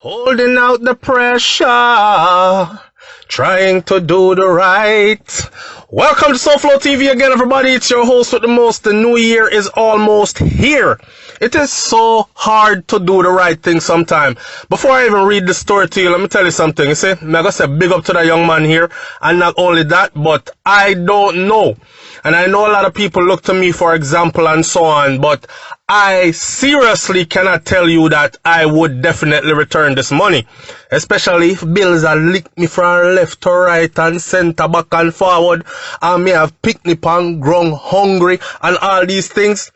Holding out the pressure, trying to do the right. Welcome to SouFLoTV again, everybody. It's your host with the most. The new year is almost here. It is so hard to do the right thing sometimes. Before I even read the story to you, let me tell you something. You see, I'm gonna say big up to that young man here. And not only that, but I don't know. And I know a lot of people look to me for example and so on, but I seriously cannot tell you that I would definitely return this money. Especially if bills are licked me from left to right and center, back and forward, and me have picnic and grown hungry and all these things.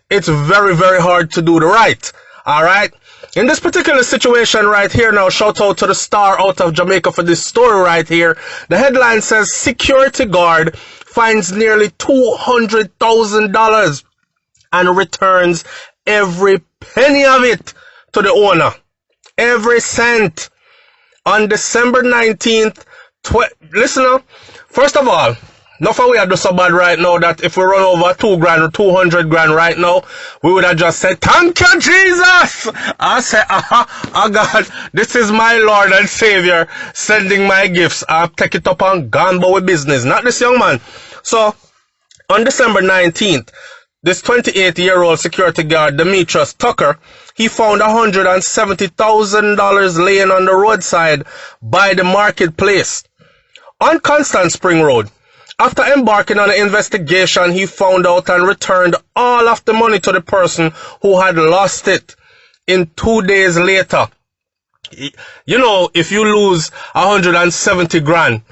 It's very, very hard to do the right. Alright? In this particular situation right here now, shout out to the star out of Jamaica for this story right here. The headline says, security guard finds nearly $200,000 and returns every penny of it to the owner. Every cent. On December 19th, listen up. First of all, not for we are do so bad right now that if we run over 2 grand or 200 grand right now, we would have just said, thank you, Jesus! I say, oh God, this is my Lord and Savior sending my gifts. I'll take it up and gone about with business. Not this young man. So, on December 19th, this 28-year-old security guard, Demetrius Tucker, he found $170,000 laying on the roadside by the marketplace on Constant Spring Road. After embarking on an investigation, he found out and returned all of the money to the person who had lost it in 2 days later. You know, if you lose 170 grand,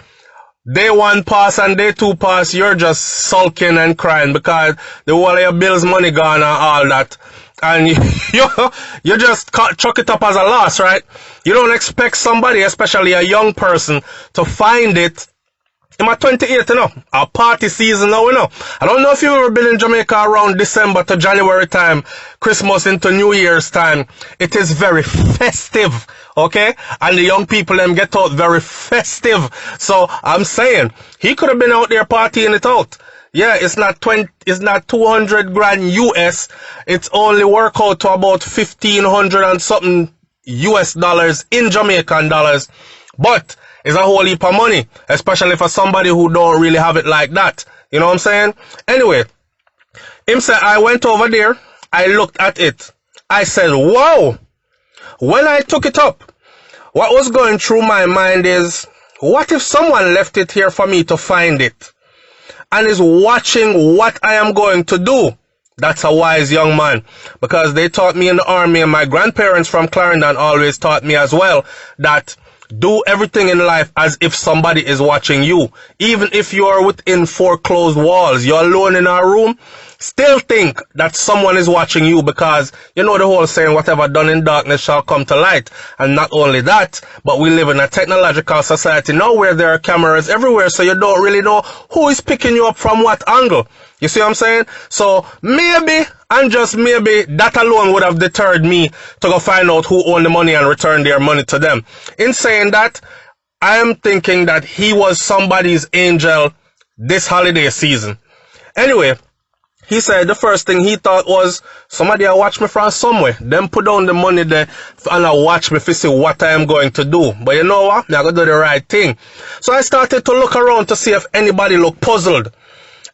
day one pass and day two pass, you're just sulking and crying because the whole of your bills money gone and all that. And you just chuck it up as a loss, right? You don't expect somebody, especially a young person, to find it. In my 28, you know, our party season now, you know. I don't know if you've ever been in Jamaica around December to January time, Christmas into New Year's time. It is very festive, okay? And the young people, them get out very festive. So, I'm saying, he could have been out there partying it out. Yeah, it's not 200 grand US. It's only work out to about 1,500 and something US dollars in Jamaican dollars. But, it's a whole heap of money, especially for somebody who don't really have it like that. You know what I'm saying? Anyway, him said, I went over there, I looked at it. I said, wow. When I took it up, what was going through my mind is, what if someone left it here for me to find it and is watching what I am going to do? That's a wise young man, because they taught me in the army, and my grandparents from Clarendon always taught me as well, that do everything in life as if somebody is watching you. Even if you are within 4 closed walls, you're alone in a room, still think that someone is watching you, because you know the whole saying, whatever done in darkness shall come to light. And not only that, but we live in a technological society now where there are cameras everywhere, so you don't really know who is picking you up from what angle. You see what I'm saying? So maybe, and just maybe, that alone would have deterred me to go find out who owned the money and return their money to them. In saying that, I am thinking that he was somebody's angel this holiday season. Anyway, he said the first thing he thought was, somebody will watch me from somewhere. Then put down the money there and I'll watch me to see what I am going to do. But you know what? I'm going to do the right thing. So I started to look around to see if anybody looked puzzled.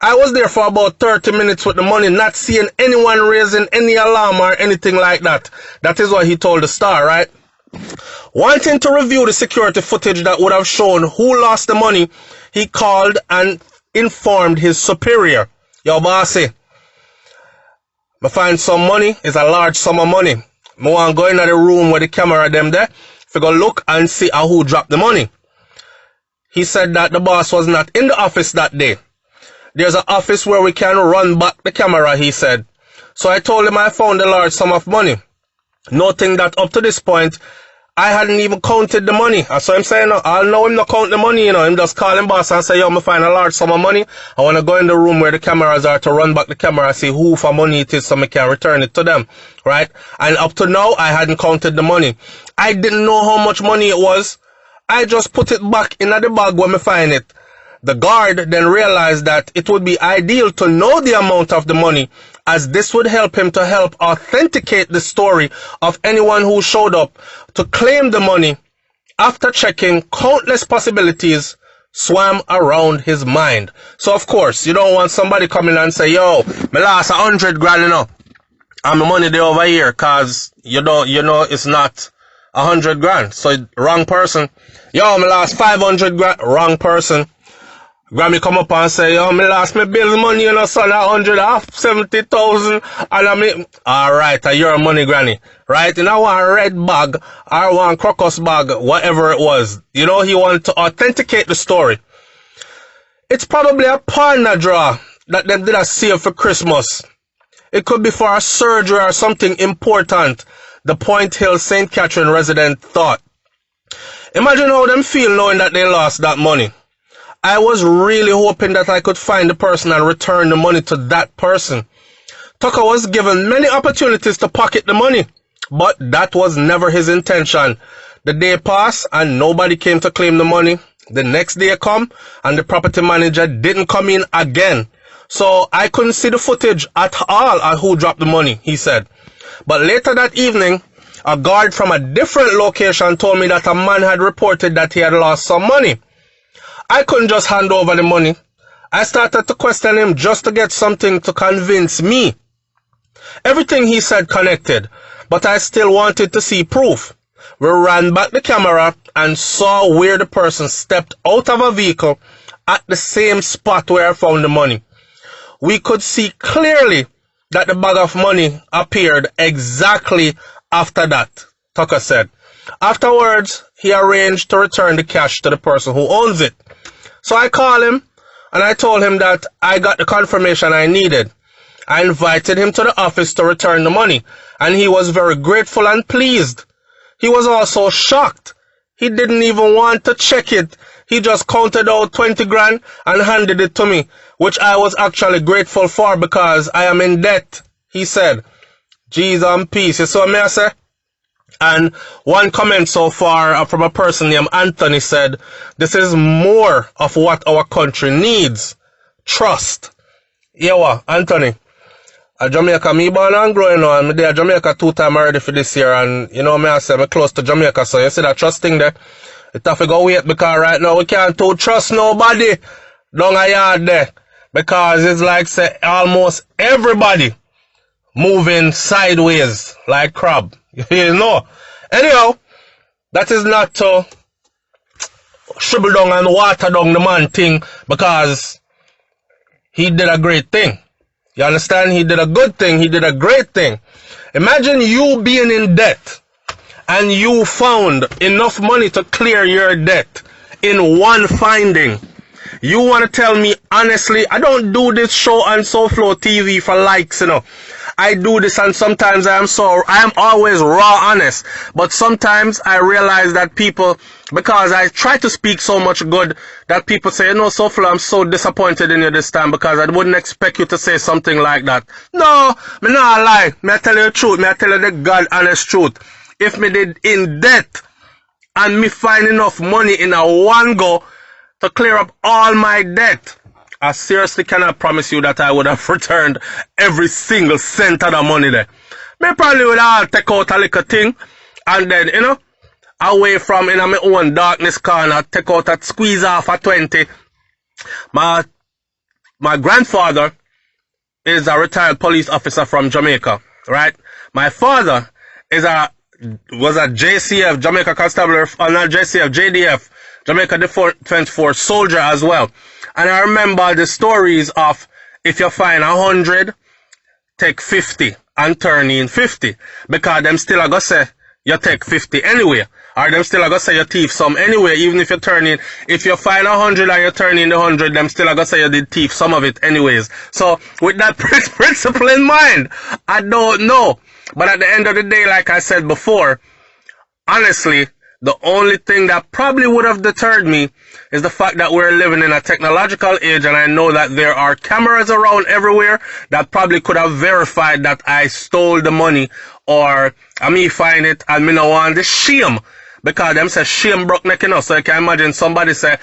I was there for about 30 minutes with the money, not seeing anyone raising any alarm or anything like that. That is what he told the Star, right? Wanting to review the security footage that would have shown who lost the money, he called and informed his superior. Yo, bossy, I find some money. It's a large sum of money. I want to go into the room where the camera them there, figure look and see who dropped the money. He said that the boss was not in the office that day. There's an office where we can run back the camera, he said. So I told him I found a large sum of money, noting that up to this point, I hadn't even counted the money. So I'm saying, I'll know him not count the money, you know. Him just call him boss and say, yo, me find a large sum of money. I want to go in the room where the cameras are to run back the camera and see who for money it is so I can return it to them, right? And up to now, I hadn't counted the money. I didn't know how much money it was. I just put it back in the bag when I find it. The guard then realized that it would be ideal to know the amount of the money as this would help him to help authenticate the story of anyone who showed up to claim the money. After checking, countless possibilities swam around his mind. So of course, you don't want somebody coming and say, yo, me lost 100 grand, you know, and my money there over here, cause you know it's not 100 grand. So wrong person. Yo, me lost 500 grand. Wrong person. Grammy come up and say, yo, me lost my bills money, you know, son, 170,000. And I mean, alright, your money, granny. Right? You know, one red bag, or one crocus bag, whatever it was. You know, he wanted to authenticate the story. It's probably a partner draw that them did a save for Christmas. It could be for a surgery or something important, the Point Hill St. Catherine resident thought. Imagine how them feel knowing that they lost that money. I was really hoping that I could find the person and return the money to that person. Tucker was given many opportunities to pocket the money, but that was never his intention. The day passed and nobody came to claim the money. The next day come and the property manager didn't come in again. So I couldn't see the footage at all on who dropped the money, he said. But later that evening, a guard from a different location told me that a man had reported that he had lost some money. I couldn't just hand over the money. I started to question him just to get something to convince me. Everything he said connected, but I still wanted to see proof. We ran back the camera and saw where the person stepped out of a vehicle at the same spot where I found the money. We could see clearly that the bag of money appeared exactly after that, Tucker said. Afterwards, he arranged to return the cash to the person who owns it. So I called him and I told him that I got the confirmation I needed. I invited him to the office to return the money, and he was very grateful and pleased. He was also shocked. He didn't even want to check it. He just counted out 20 grand and handed it to me, which I was actually grateful for because I am in debt, he said. Jeez and peace. You saw me, I say? And one comment so far from a person named Anthony said, this is more of what our country needs. Trust. Yeah, Anthony. Jamaica, me born and growing on. Me there Jamaica 2 times already for this year. And you know me, I say, me close to Jamaica. So you see that trusting there? It have to go wait because right now we can't trust nobody down a yard there. Because it's like say almost everybody moving sideways like crab. You know. Anyhow, that is not to shrivel down and water down the man thing because he did a great thing. You understand? He did a good thing. He did a great thing. Imagine you being in debt and you found enough money to clear your debt in one finding. You want to tell me honestly, I don't do this show on SouFLoTV for likes, you know. I do this and sometimes I am always raw honest. But sometimes I realize that people, because I try to speak so much good, that people say, you know, SouFlo, I'm so disappointed in you this time because I wouldn't expect you to say something like that. No, me not lie. Me I tell you the truth. Me I tell you the God honest truth. If me did in debt and me find enough money in a one go to clear up all my debt, I seriously cannot promise you that I would have returned every single cent of the money there. Me probably would have take out a little thing and then, you know, away from in my own darkness corner, take out that squeeze off a 20. My grandfather is a retired police officer from Jamaica, right? My father was a JCF, Jamaica Constable, not JCF, JDF, Jamaica Defense Force soldier as well. And I remember the stories of if you find 100, take 50 and turn in 50. Because them still are going to say you take 50 anyway. Or them still are going to say you thief some anyway, even if you turn in. If you find 100 and you turn in the 100, them still are going to say you did thief some of it anyways. So with that principle in mind, I don't know. But at the end of the day, like I said before, honestly, the only thing that probably would have deterred me is the fact that we're living in a technological age, and I know that there are cameras around everywhere that probably could have verified that I stole the money or me find it and me no want the shame. Because them say shame broke neck, you know. So you can imagine somebody say,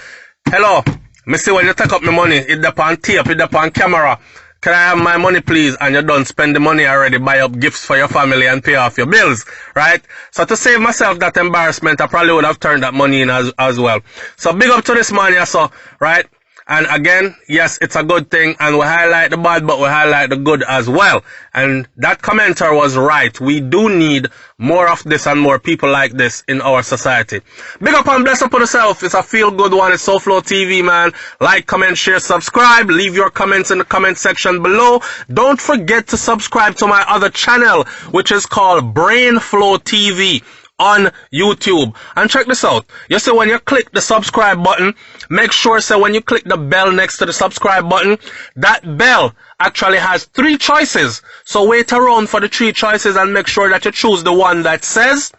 hello, me see when you take up my money, it up on tape, it up on camera. can I have my money please? And you don't spend the money already, buy up gifts for your family and pay off your bills, right? So to save myself that embarrassment, I probably would have turned that money in as well. So big up to this man, yeah, so, right? And again, yes, it's a good thing, and we highlight the bad, but we highlight the good as well. And that commenter was right. We do need more of this and more people like this in our society. Big up and bless up on yourself. It's a feel-good one. It's SouFLoTV, man. Like, comment, share, subscribe. Leave your comments in the comment section below. Don't forget to subscribe to my other channel, which is called SouFLoTV on YouTube. And check this out. You see, when you click the subscribe button, make sure when you click the bell next to the subscribe button, that bell actually has 3 choices. So wait around for the 3 choices and make sure that you choose the one that says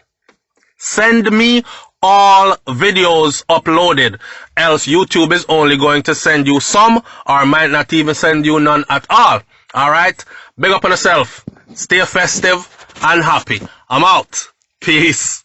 send me all videos uploaded, else YouTube is only going to send you some or might not even send you none at all. Alright? Big up on yourself. Stay festive and happy. I'm out. Peace.